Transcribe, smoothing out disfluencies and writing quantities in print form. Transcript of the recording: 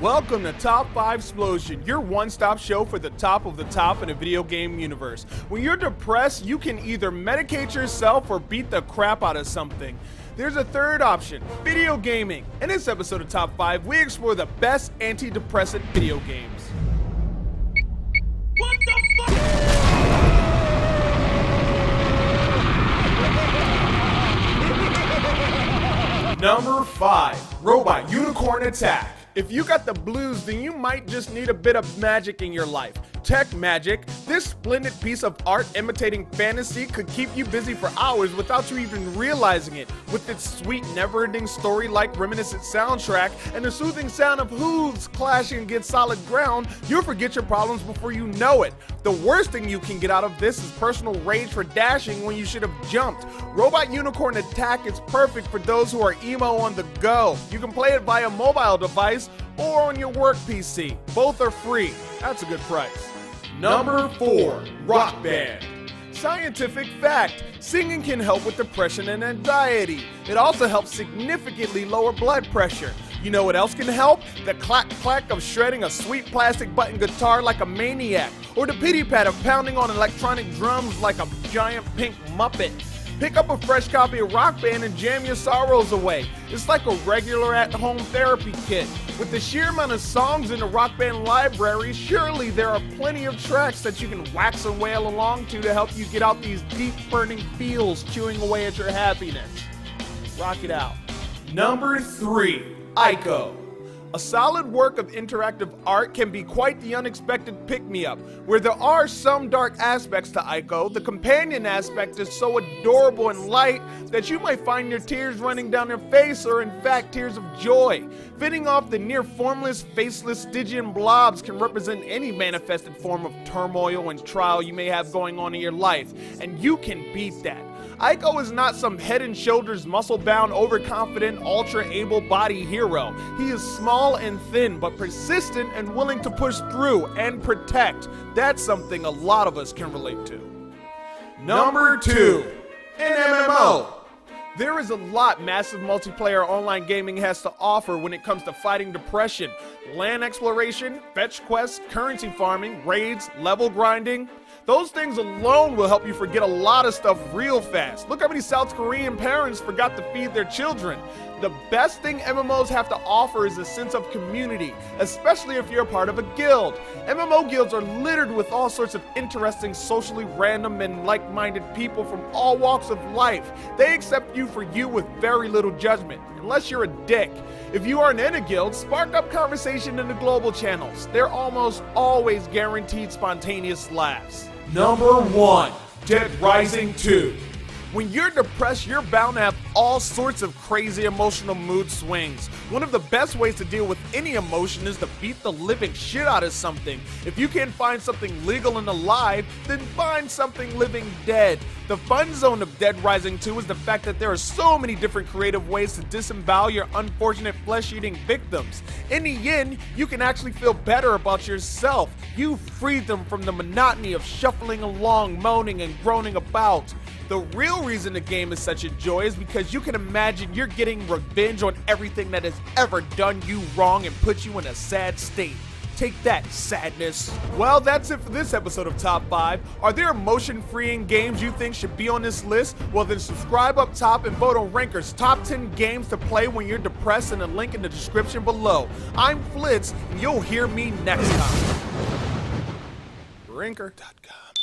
Welcome to Top 5 Explosion, your one-stop show for the top of the top in a video game universe. When you're depressed, you can either medicate yourself or beat the crap out of something. There's a third option, video gaming. In this episode of Top 5, we explore the best antidepressant video games. What the fuck? Number 5, Robot Unicorn Attack. If you got the blues, then you might just need a bit of magic in your life. Tech magic. This splendid piece of art imitating fantasy could keep you busy for hours without you even realizing it. With its sweet, never-ending story-like reminiscent soundtrack and the soothing sound of hooves clashing against solid ground, you'll forget your problems before you know it. The worst thing you can get out of this is personal rage for dashing when you should have jumped. Robot Unicorn Attack is perfect for those who are emo on the go. You can play it via mobile device or on your work PC. Both are free. That's a good price. Number 4, Rock Band. Scientific fact, singing can help with depression and anxiety. It also helps significantly lower blood pressure. You know what else can help? The clack-clack of shredding a sweet plastic button guitar like a maniac, or the pity-pat of pounding on electronic drums like a giant pink Muppet. Pick up a fresh copy of Rock Band and jam your sorrows away. It's like a regular at-home therapy kit. With the sheer amount of songs in the Rock Band library, surely there are plenty of tracks that you can wax and wail along to help you get out these deep burning feels chewing away at your happiness. Rock it out. Number 3, Ico. A solid work of interactive art can be quite the unexpected pick-me-up. Where there are some dark aspects to Ico, the companion aspect is so adorable and light that you might find your tears running down your face, or in fact tears of joy. Fitting off the near formless, faceless Stygian blobs can represent any manifested form of turmoil and trial you may have going on in your life, and you can beat that. Ico is not some head and shoulders muscle-bound, overconfident, ultra-able-bodied hero. He is small and thin, but persistent and willing to push through and protect. That's something a lot of us can relate to. Number 2, an MMO. There is a lot massive multiplayer online gaming has to offer when it comes to fighting depression. Land exploration, fetch quests, currency farming, raids, level grinding. Those things alone will help you forget a lot of stuff real fast. Look how many South Korean parents forgot to feed their children. The best thing MMOs have to offer is a sense of community, especially if you're a part of a guild. MMO guilds are littered with all sorts of interesting, socially random and like-minded people from all walks of life. They accept you for you with very little judgment, unless you're a dick. If you aren't in a guild, spark up conversation in the global channels. They're almost always guaranteed spontaneous laughs. Number 1, Dead Rising 2. When you're depressed, you're bound to have all sorts of crazy emotional mood swings. One of the best ways to deal with any emotion is to beat the living shit out of something. If you can't find something legal and alive, then find something living dead. The fun zone of Dead Rising 2 is the fact that there are so many different creative ways to disembowel your unfortunate flesh-eating victims. In the end, you can actually feel better about yourself. You freed them from the monotony of shuffling along, moaning and groaning about. The real reason the game is such a joy is because you can imagine you're getting revenge on everything that has ever done you wrong and put you in a sad state. Take that, sadness. Well, that's it for this episode of Top 5. Are there emotion-freeing games you think should be on this list? Well, then subscribe up top and vote on Ranker's Top 10 games to play when you're depressed in the link in the description below. I'm Flitz, and you'll hear me next time. Ranker.com